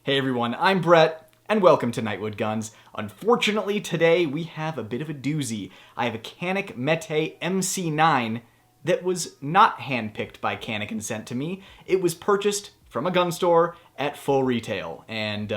Hey everyone, I'm Brett, and welcome to Nightwood Guns. Unfortunately, today we have a bit of a doozy. I have a Canik Mete MC9 that was not handpicked by Canik and sent to me. It was purchased from a gun store at full retail, and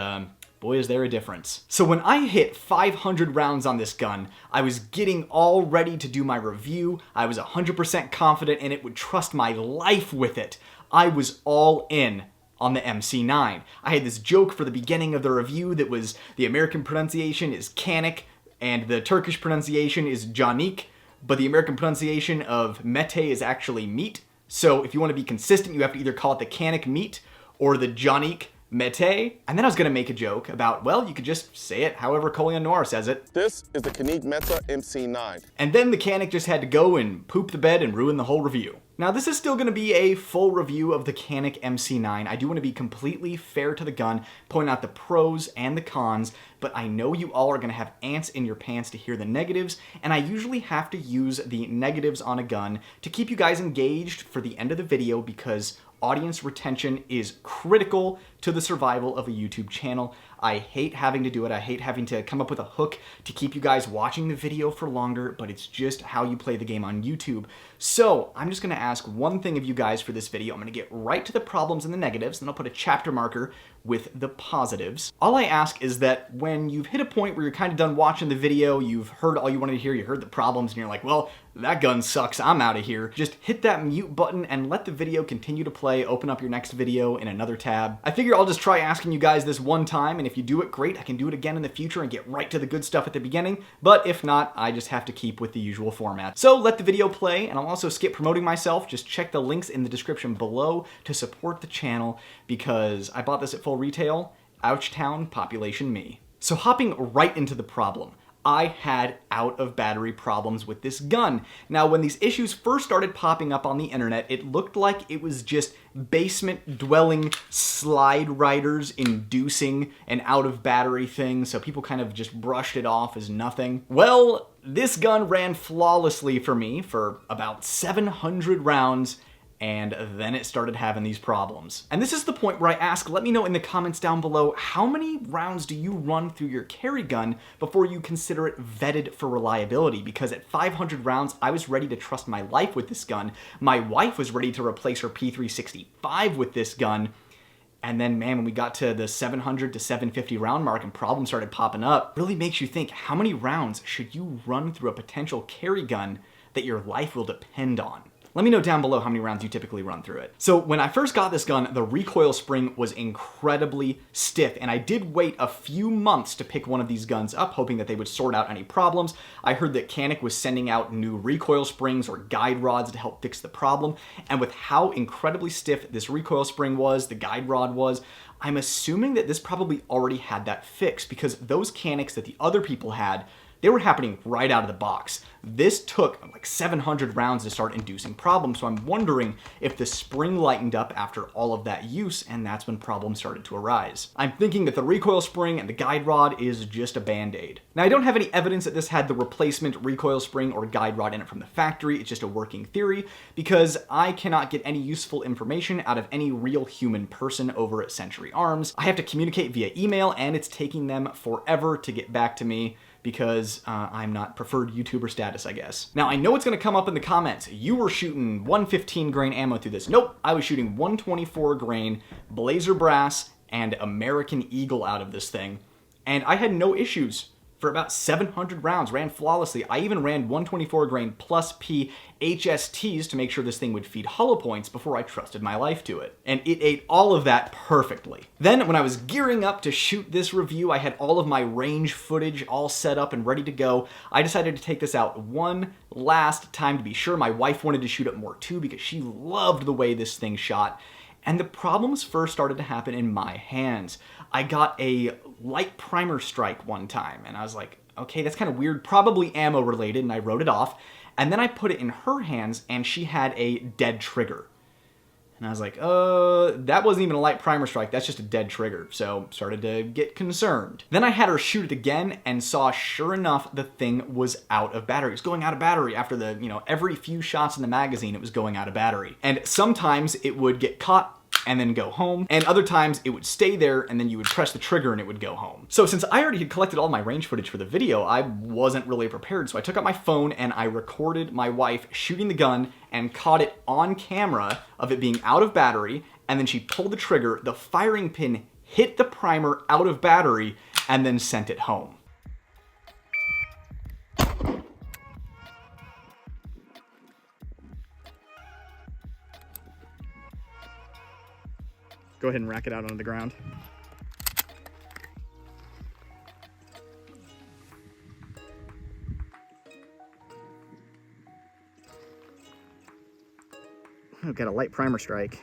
boy is there a difference. So when I hit 500 rounds on this gun, I was getting all ready to do my review. I was 100% confident and it would trust my life with it. I was all in on the MC9. I had this joke for the beginning of the review that was the American pronunciation is Canik and the Turkish pronunciation is Canik, but the American pronunciation of Mete is actually meat. So if you want to be consistent, you have to either call it the Canik Meat or the Canik Mete. And then I was going to make a joke about, well, you could just say it however Colion Noir says it. This is the Canik Mete MC9. And then the Canik just had to go and poop the bed and ruin the whole review. Now this is still going to be a full review of the Canik MC9. I do want to be completely fair to the gun, point out the pros and the cons, but I know you all are going to have ants in your pants to hear the negatives, and I usually have to use the negatives on a gun to keep you guys engaged for the end of the video because audience retention is critical to the survival of a YouTube channel. I hate having to do it. I hate having to come up with a hook to keep you guys watching the video for longer, but it's just how you play the game on YouTube. So I'm just going to ask one thing of you guys for this video. I'm going to get right to the problems and the negatives, then I'll put a chapter marker with the positives. All I ask is that when you've hit a point where you're kind of done watching the video, you've heard all you wanted to hear, you heard the problems, and you're like, well, that gun sucks, I'm out of here. Just hit that mute button and let the video continue to play. Open up your next video in another tab. I figure I'll just try asking you guys this one time, and if you do it, great. I can do it again in the future and get right to the good stuff at the beginning, but if not, I just have to keep with the usual format. So let the video play, and I'll also skip promoting myself. Just check the links in the description below to support the channel, because I bought this at full retail. Ouchtown, population me. So hopping right into the problem. I had out of battery problems with this gun. Now, when these issues first started popping up on the internet, it looked like it was just basement dwelling slide riders inducing an out of battery thing, so people kind of just brushed it off as nothing. Well, this gun ran flawlessly for me for about 700 rounds, and then it started having these problems. And this is the point where I ask, let me know in the comments down below, how many rounds do you run through your carry gun before you consider it vetted for reliability? Because at 500 rounds, I was ready to trust my life with this gun. My wife was ready to replace her P365 with this gun. And then, man, when we got to the 700 to 750 round mark and problems started popping up, it really makes you think, how many rounds should you run through a potential carry gun that your life will depend on? Let me know down below how many rounds you typically run through it. So when I first got this gun, the recoil spring was incredibly stiff, and I did wait a few months to pick one of these guns up, hoping that they would sort out any problems. I heard that Canik was sending out new recoil springs or guide rods to help fix the problem, and with how incredibly stiff this recoil spring was, the guide rod was, I'm assuming that this probably already had that fixed, because those Caniks that the other people had, they were happening right out of the box. This took like 700 rounds to start inducing problems, so I'm wondering if the spring lightened up after all of that use, and that's when problems started to arise. I'm thinking that the recoil spring and the guide rod is just a band-aid. Now, I don't have any evidence that this had the replacement recoil spring or guide rod in it from the factory. It's just a working theory, because I cannot get any useful information out of any real human person over at Century Arms. I have to communicate via email, and it's taking them forever to get back to me, because I'm not preferred YouTuber status, I guess. Now, I know it's gonna come up in the comments. You were shooting 115 grain ammo through this. Nope, I was shooting 124 grain Blazer Brass and American Eagle out of this thing. And I had no issues for about 700 rounds, ran flawlessly. I even ran 124 grain plus P HSTs to make sure this thing would feed hollow points before I trusted my life to it. And it ate all of that perfectly. Then when I was gearing up to shoot this review, I had all of my range footage all set up and ready to go. I decided to take this out one last time to be sure. My wife wanted to shoot it more too because she loved the way this thing shot. And the problems first started to happen in my hands. I got a light primer strike one time, and I was like, okay, that's kind of weird, probably ammo related, and I wrote it off. And then I put it in her hands, and she had a dead trigger. And I was like, that wasn't even a light primer strike, that's just a dead trigger. So started to get concerned. Then I had her shoot it again and saw, sure enough, the thing was out of battery. It was going out of battery after the, every few shots in the magazine, it was going out of battery. And sometimes it would get caught and then go home. And other times it would stay there and then you would press the trigger and it would go home. So since I already had collected all my range footage for the video, I wasn't really prepared. So I took out my phone and I recorded my wife shooting the gun and caught it on camera of it being out of battery. And then she pulled the trigger, the firing pin hit the primer out of battery, and then sent it home. Go ahead and rack it out onto the ground. I've got a light primer strike.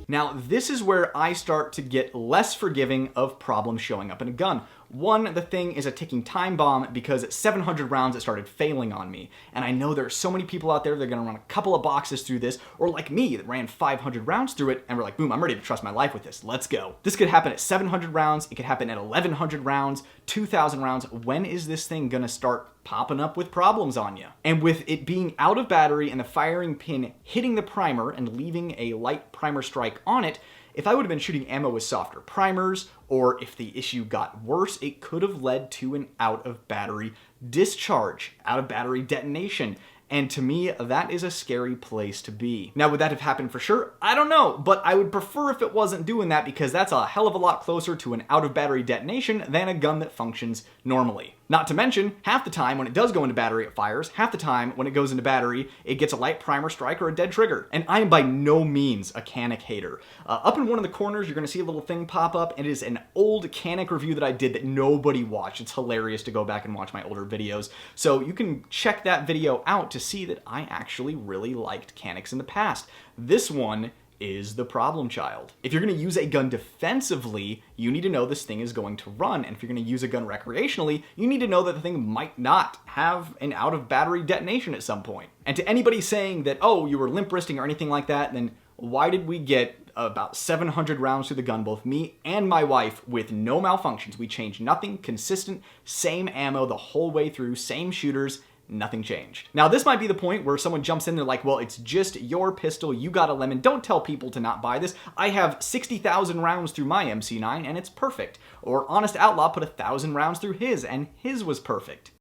Now, this is where I start to get less forgiving of problems showing up in a gun. One, the thing is a ticking time bomb because at 700 rounds it started failing on me. And I know there are so many people out there that are gonna run a couple of boxes through this, or like me that ran 500 rounds through it and were like, boom, I'm ready to trust my life with this, let's go. This could happen at 700 rounds, it could happen at 1100 rounds, 2000 rounds. When is this thing gonna start popping up with problems on you? And with it being out of battery and the firing pin hitting the primer and leaving a light primer strike on it, if I would have been shooting ammo with softer primers, or if the issue got worse, it could have led to an out of battery discharge, out of battery detonation. And to me, that is a scary place to be. Now, would that have happened for sure? I don't know, but I would prefer if it wasn't doing that because that's a hell of a lot closer to an out of battery detonation than a gun that functions normally. Not to mention, half the time when it does go into battery, it fires. Half the time when it goes into battery, it gets a light primer strike or a dead trigger. And I am by no means a Canik hater. Up in one of the corners, you're gonna see a little thing pop up. It is an old Canik review that I did that nobody watched. It's hilarious to go back and watch my older videos. So you can check that video out to see that I actually really liked Caniks in the past. This one is the problem child. If you're gonna use a gun defensively, you need to know this thing is going to run. And if you're gonna use a gun recreationally, you need to know that the thing might not have an out of battery detonation at some point. And to anybody saying that, oh, you were limp wristing or anything like that, then why did we get about 700 rounds through the gun, both me and my wife, with no malfunctions? We changed nothing, consistent, same ammo the whole way through, same shooters, nothing changed. Now, this might be the point where someone jumps in, they're like, well, it's just your pistol, you got a lemon. Don't tell people to not buy this. I have 60,000 rounds through my MC9 and it's perfect. Or Honest Outlaw put 1,000 rounds through his and his was perfect.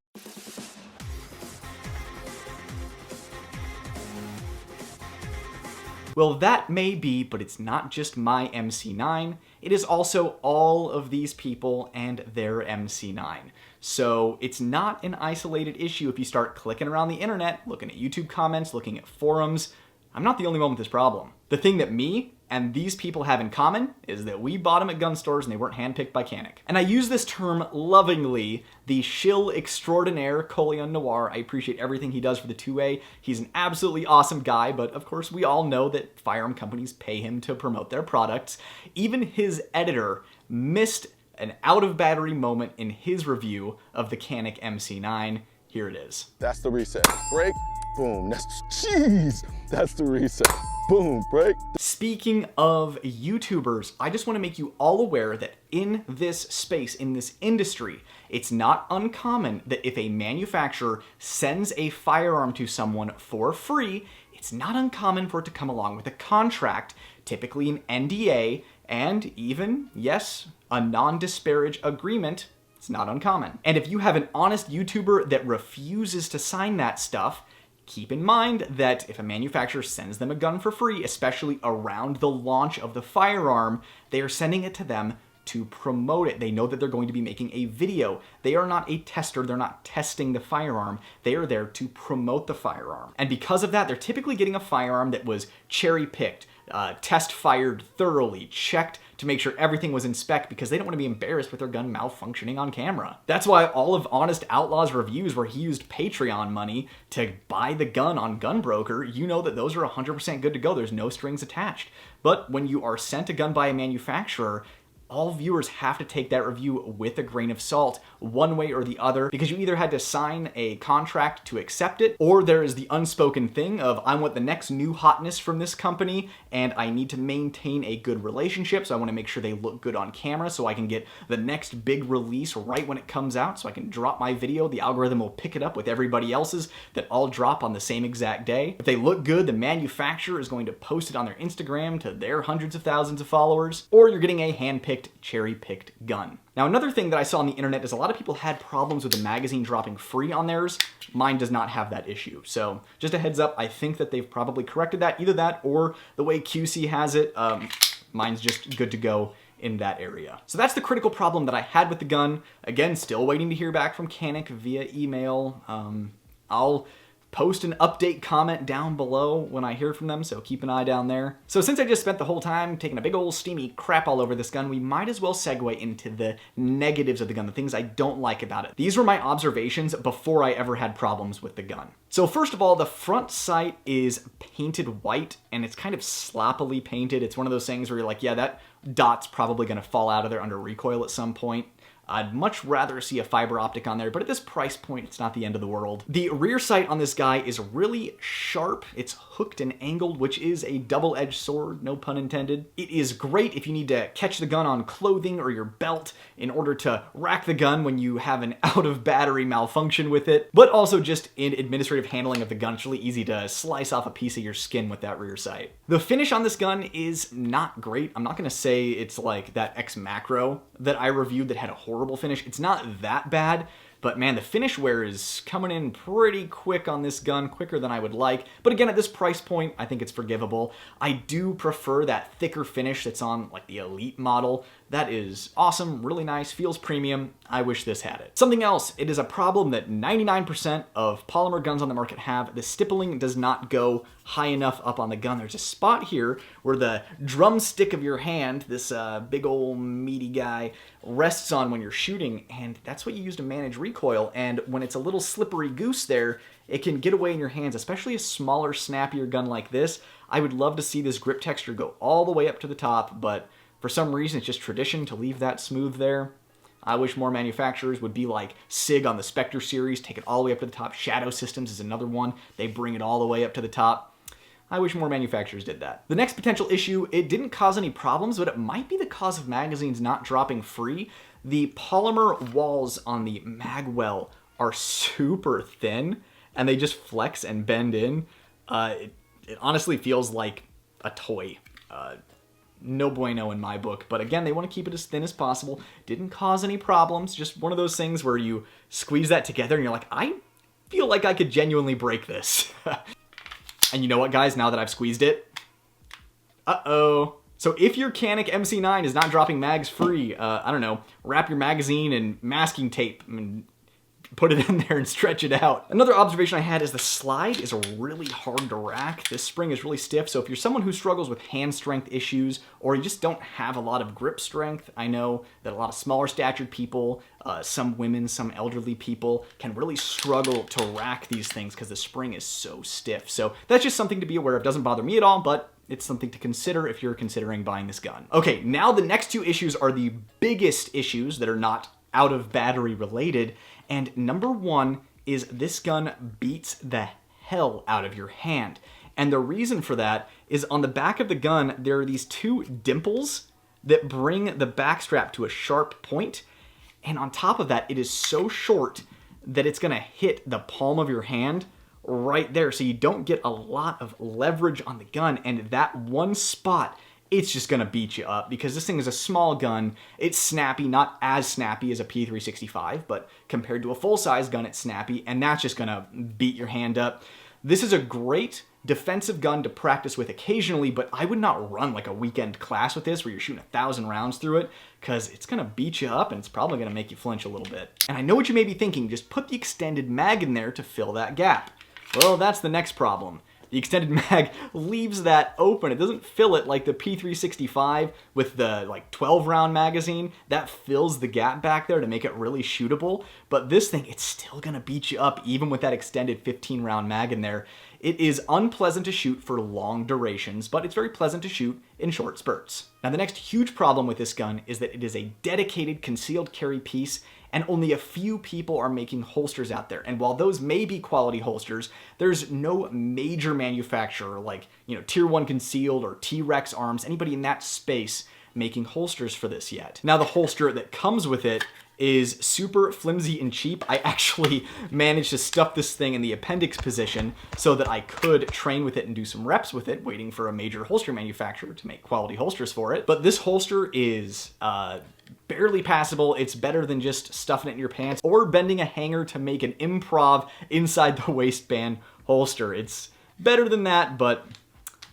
Well, that may be, but it's not just my MC9. It is also all of these people and their MC9. So it's not an isolated issue if you start clicking around the internet, looking at YouTube comments, looking at forums. I'm not the only one with this problem. The thing that me and these people have in common is that we bought them at gun stores and they weren't handpicked by Canik. And I use this term lovingly, the shill extraordinaire Colion Noir. I appreciate everything he does for the 2A. He's an absolutely awesome guy, but of course we all know that firearm companies pay him to promote their products. Even his editor missed an out-of-battery moment in his review of the Canik MC9. Here it is. That's the reset. Break, boom. That's the reset. Boom, break. Speaking of YouTubers, I just want to make you all aware that in this space, in this industry, it's not uncommon that if a manufacturer sends a firearm to someone for free, it's not uncommon for it to come along with a contract, typically an NDA, and even, yes, a non-disparage agreement. It's not uncommon. And if you have an honest YouTuber that refuses to sign that stuff, keep in mind that if a manufacturer sends them a gun for free, especially around the launch of the firearm, they are sending it to them to promote it. They know that they're going to be making a video. They are not a tester. They're not testing the firearm. They are there to promote the firearm. And because of that, they're typically getting a firearm that was cherry-picked, test fired thoroughly, checked to make sure everything was in spec because they don't want to be embarrassed with their gun malfunctioning on camera. That's why all of Honest Outlaw's reviews where he used Patreon money to buy the gun on Gunbroker, you know that those are 100% good to go. There's no strings attached. But when you are sent a gun by a manufacturer, all viewers have to take that review with a grain of salt, one way or the other, because you either had to sign a contract to accept it, or there is the unspoken thing of, I want the next new hotness from this company, and I need to maintain a good relationship, so I want to make sure they look good on camera so I can get the next big release right when it comes out, so I can drop my video. The algorithm will pick it up with everybody else's that all drop on the same exact day. If they look good, the manufacturer is going to post it on their Instagram to their hundreds of thousands of followers, or you're getting a hand-picked, cherry-picked gun. Now, another thing that I saw on the internet is a lot of people had problems with the magazine dropping free on theirs. Mine does not have that issue. So just a heads up, I think that they've probably corrected that. Either that or the way QC has it, mine's just good to go in that area. So that's the critical problem that I had with the gun. Again, still waiting to hear back from Canik via email. I'll post an update comment down below when I hear from them, so keep an eye down there. So since I just spent the whole time taking a big old steamy crap all over this gun, we might as well segue into the negatives of the gun, the things I don't like about it. These were my observations before I ever had problems with the gun. So first of all, the front sight is painted white, and it's kind of sloppily painted. It's one of those things where you're like, yeah, that dot's probably gonna fall out of there under recoil at some point. I'd much rather see a fiber optic on there, but at this price point, it's not the end of the world. The rear sight on this guy is really sharp. It's hooked and angled, which is a double-edged sword, no pun intended. It is great if you need to catch the gun on clothing or your belt in order to rack the gun when you have an out-of-battery malfunction with it, but also just in administrative handling of the gun. It's really easy to slice off a piece of your skin with that rear sight. The finish on this gun is not great. I'm not gonna say it's like that X Macro that I reviewed that had a horrible finish. It's not that bad, but man, the finish wear is coming in pretty quick on this gun, quicker than I would like. But again, at this price point, I think it's forgivable. I do prefer that thicker finish that's on like the Elite model. That is awesome, really nice, feels premium. I wish this had it. Something else, it is a problem that 99% of polymer guns on the market have. The stippling does not go high enough up on the gun. There's a spot here where the drumstick of your hand, this big old meaty guy, rests on when you're shooting, and that's what you use to manage recoil. And when it's a little slippery goose there, it can get away in your hands, especially a smaller, snappier gun like this. I would love to see this grip texture go all the way up to the top, but for some reason, it's just tradition to leave that smooth there. I wish more manufacturers would be like SIG on the Spectre series, take it all the way up to the top. Shadow Systems is another one. They bring it all the way up to the top. I wish more manufacturers did that. The next potential issue, it didn't cause any problems, but it might be the cause of magazines not dropping free. The polymer walls on the magwell are super thin, and they just flex and bend in. It honestly feels like a toy. No bueno in my book, but again, they want to keep it as thin as possible. Didn't cause any problems, just one of those things where you squeeze that together and you're like, I feel like I could genuinely break this. And you know what, guys, now that I've squeezed it, uh-oh. So if your Canik MC9 is not dropping mags free, I don't know, wrap your magazine in masking tape and put it in there and stretch it out. Another observation I had is the slide is really hard to rack. This spring is really stiff, so if you're someone who struggles with hand strength issues, or you just don't have a lot of grip strength, I know that a lot of smaller statured people, some women, some elderly people can really struggle to rack these things because the spring is so stiff. So that's just something to be aware of. Doesn't bother me at all, but it's something to consider if you're considering buying this gun. Okay, now the next two issues are the biggest issues that are not out of battery related. And number one is this gun beats the hell out of your hand. And the reason for that is on the back of the gun, there are these two dimples that bring the back strap to a sharp point. And on top of that, it is so short that it's gonna hit the palm of your hand right there. So you don't get a lot of leverage on the gun. And that one spot, it's just gonna beat you up because this thing is a small gun. It's snappy, not as snappy as a P365, but compared to a full-size gun, it's snappy, and that's just gonna beat your hand up. This is a great defensive gun to practice with occasionally, but I would not run like a weekend class with this where you're shooting 1,000 rounds through it because it's gonna beat you up and it's probably gonna make you flinch a little bit. And I know what you may be thinking, just put the extended mag in there to fill that gap. Well, that's the next problem. the extended mag leaves that open. It doesn't fill it like the P365 with the like 12 round magazine. That fills the gap back there to make it really shootable. But this thing, it's still gonna beat you up even with that extended 15 round mag in there. It is unpleasant to shoot for long durations, but it's very pleasant to shoot in short spurts. Now the next huge problem with this gun is that it is a dedicated concealed carry piece, and only a few people are making holsters out there. And while those may be quality holsters, there's no major manufacturer like, Tier 1 Concealed or T-Rex Arms, anybody in that space making holsters for this yet. Now the holster that comes with it is super flimsy and cheap. I actually managed to stuff this thing in the appendix position so that I could train with it and do some reps with it, waiting for a major holster manufacturer to make quality holsters for it. But this holster is barely passable. It's better than just stuffing it in your pants or bending a hanger to make an improv inside the waistband holster. It's better than that, but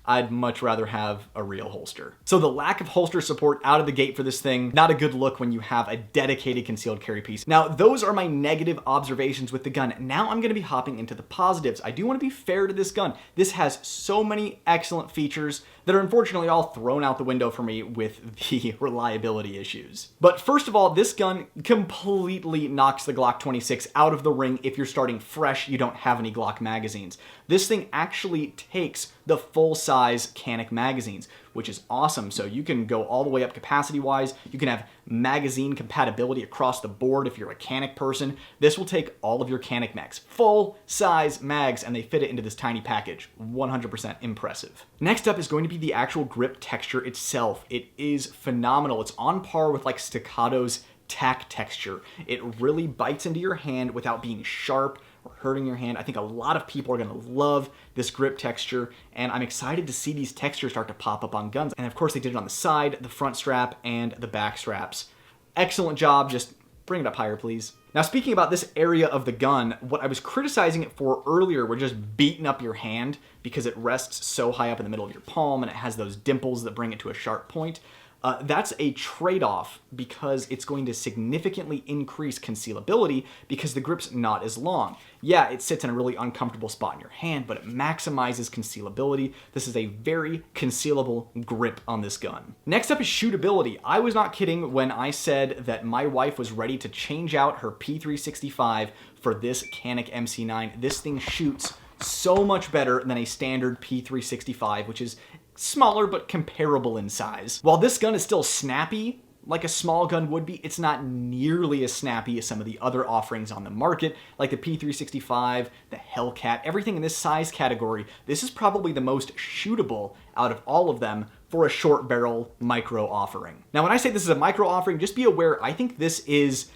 I'd much rather have a real holster. So the lack of holster support out of the gate for this thing, not a good look when you have a dedicated concealed carry piece. Now, those are my negative observations with the gun. Now I'm gonna be hopping into the positives. I do wanna be fair to this gun. This has so many excellent features that are unfortunately all thrown out the window for me with the reliability issues. But first of all, this gun completely knocks the Glock 26 out of the ring if you're starting fresh, you don't have any Glock magazines. This thing actually takes the full-size Canik magazines, which is awesome. So you can go all the way up capacity-wise. You can have magazine compatibility across the board if you're a Canik person. This will take all of your Canik mags, full-size mags, and they fit it into this tiny package. 100% impressive. Next up is going to be the actual grip texture itself. It is phenomenal. It's on par with like Staccato's tack texture. It really bites into your hand without being sharp or hurting your hand. I think a lot of people are gonna love this grip texture, and I'm excited to see these textures start to pop up on guns. And of course they did it on the side, the front strap, and the back straps. Excellent job. Just bring it up higher, please. Now, speaking about this area of the gun, what I was criticizing it for earlier were just beating up your hand because it rests so high up in the middle of your palm and it has those dimples that bring it to a sharp point. That's a trade-off because it's going to significantly increase concealability because the grip's not as long. Yeah, it sits in a really uncomfortable spot in your hand, but it maximizes concealability. This is a very concealable grip on this gun. Next up is shootability. I was not kidding when I said that my wife was ready to change out her P365 for this Canik MC9. This thing shoots so much better than a standard P365, which is smaller but comparable in size. While this gun is still snappy, like a small gun would be, it's not nearly as snappy as some of the other offerings on the market, like the P365, the Hellcat, everything in this size category. This is probably the most shootable out of all of them for a short barrel micro offering. Now, when I say this is a micro offering, just be aware, I think this is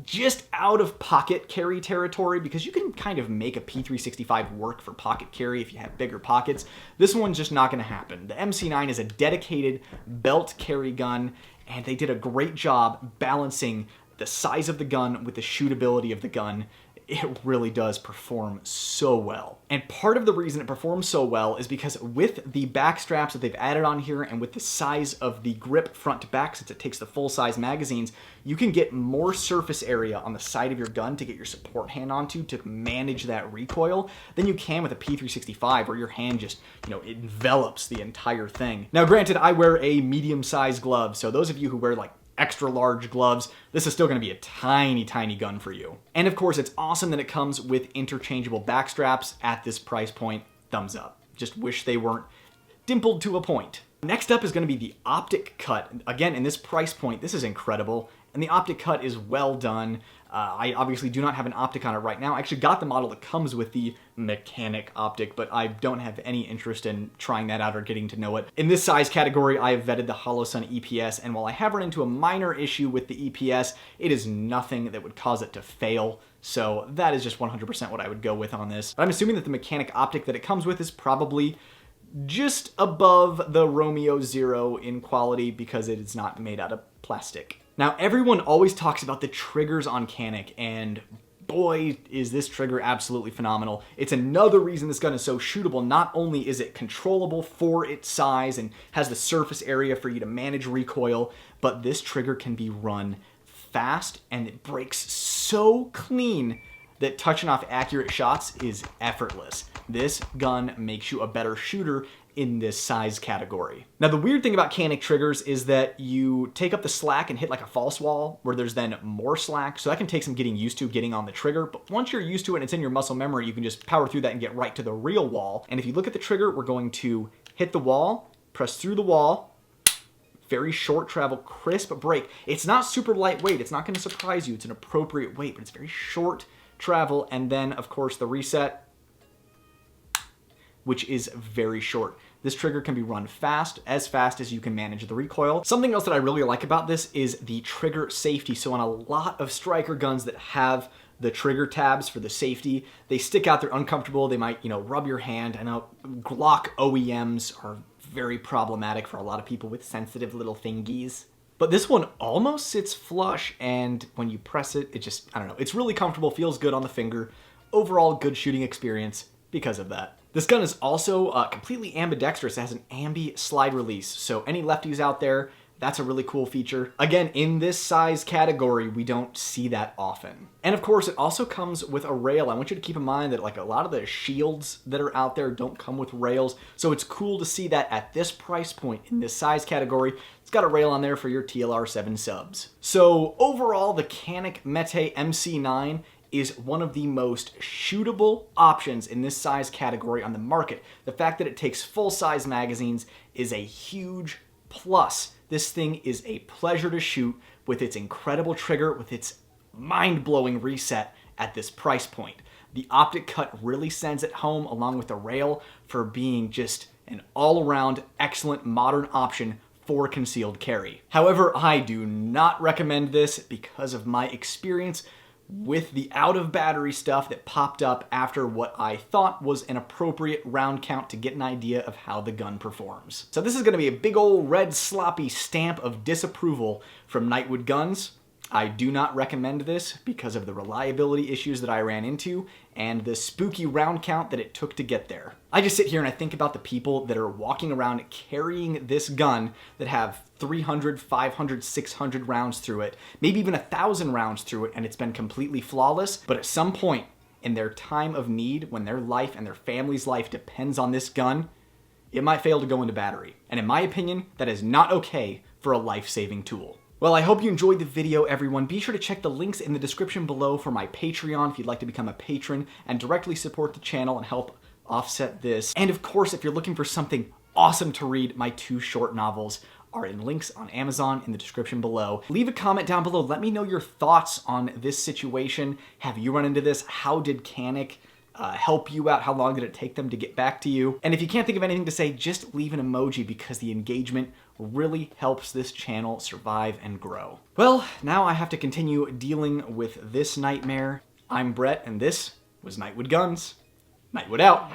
just out of pocket carry territory because you can kind of make a P365 work for pocket carry if you have bigger pockets. This one's just not gonna happen. The MC9 is a dedicated belt carry gun, and they did a great job balancing the size of the gun with the shootability of the gun. It really does perform so well. And part of the reason it performs so well is because with the back straps that they've added on here and with the size of the grip front to back, since it takes the full-size magazines, you can get more surface area on the side of your gun to get your support hand onto to manage that recoil than you can with a P365 where your hand just, envelops the entire thing. Now, granted, I wear a medium-sized glove, so those of you who wear like extra large gloves, this is still going to be a tiny, tiny gun for you. And of course, it's awesome that it comes with interchangeable back straps at this price point. Thumbs up. Just wish they weren't dimpled to a point. Next up is going to be the optic cut. Again, in this price point, this is incredible. And the optic cut is well done. I obviously do not have an optic on it right now. I actually got the model that comes with the mechanic optic, but I don't have any interest in trying that out or getting to know it. In this size category, I have vetted the HoloSun EPS, and while I have run into a minor issue with the EPS, it is nothing that would cause it to fail. So that is just 100% what I would go with on this. But I'm assuming that the mechanic optic that it comes with is probably just above the Romeo Zero in quality because it is not made out of plastic. Now, everyone always talks about the triggers on Canik, and boy, is this trigger absolutely phenomenal. It's another reason this gun is so shootable. Not only is it controllable for its size and has the surface area for you to manage recoil, but this trigger can be run fast and it breaks so clean that touching off accurate shots is effortless. This gun makes you a better shooter in this size category. Now, the weird thing about Canik triggers is that you take up the slack and hit like a false wall where there's then more slack. So that can take some getting used to getting on the trigger. But once you're used to it and it's in your muscle memory, you can just power through that and get right to the real wall. And if you look at the trigger, we're going to hit the wall, press through the wall, very short travel, crisp break. It's not super lightweight. It's not going to surprise you. It's an appropriate weight, but it's very short travel. And then, of course, the reset, which is very short. This trigger can be run fast as you can manage the recoil. Something else that I really like about this is the trigger safety. So on a lot of striker guns that have the trigger tabs for the safety, they stick out, they're uncomfortable, they might, rub your hand. I know Glock OEMs are very problematic for a lot of people with sensitive little thingies. But this one almost sits flush, and when you press it, it just, I don't know, it's really comfortable, feels good on the finger. Overall, good shooting experience because of that. This gun is also completely ambidextrous. It has an ambi slide release. So any lefties out there, that's a really cool feature. Again, in this size category, we don't see that often. And of course, it also comes with a rail. I want you to keep in mind that like a lot of the shields that are out there don't come with rails. So it's cool to see that at this price point in this size category, it's got a rail on there for your TLR7 subs. So overall, the Canik Mete MC9 is one of the most shootable options in this size category on the market. The fact that it takes full-size magazines is a huge plus. This thing is a pleasure to shoot with its incredible trigger, with its mind-blowing reset at this price point. The optic cut really sends it home along with the rail for being just an all-around excellent modern option for concealed carry. However, I do not recommend this because of my experience with the out of battery stuff that popped up after what I thought was an appropriate round count to get an idea of how the gun performs. So this is going to be a big old red sloppy stamp of disapproval from Nightwood Guns. I do not recommend this because of the reliability issues that I ran into and the spooky round count that it took to get there. I just sit here and I think about the people that are walking around carrying this gun that have 300, 500, 600 rounds through it, maybe even 1,000 rounds through it, and it's been completely flawless. But at some point in their time of need, when their life and their family's life depends on this gun, it might fail to go into battery. And in my opinion, that is not okay for a life-saving tool. Well, I hope you enjoyed the video, everyone. Be sure to check the links in the description below for my Patreon if you'd like to become a patron and directly support the channel and help offset this. And of course, if you're looking for something awesome to read, my 2 short novels are in links on Amazon in the description below. Leave a comment down below. Let me know your thoughts on this situation. Have you run into this? How did Canik help you out? How long did it take them to get back to you? And if you can't think of anything to say, just leave an emoji because the engagement really helps this channel survive and grow. Well, now I have to continue dealing with this nightmare. I'm Brett, and this was Nightwood Guns. Nightwood out.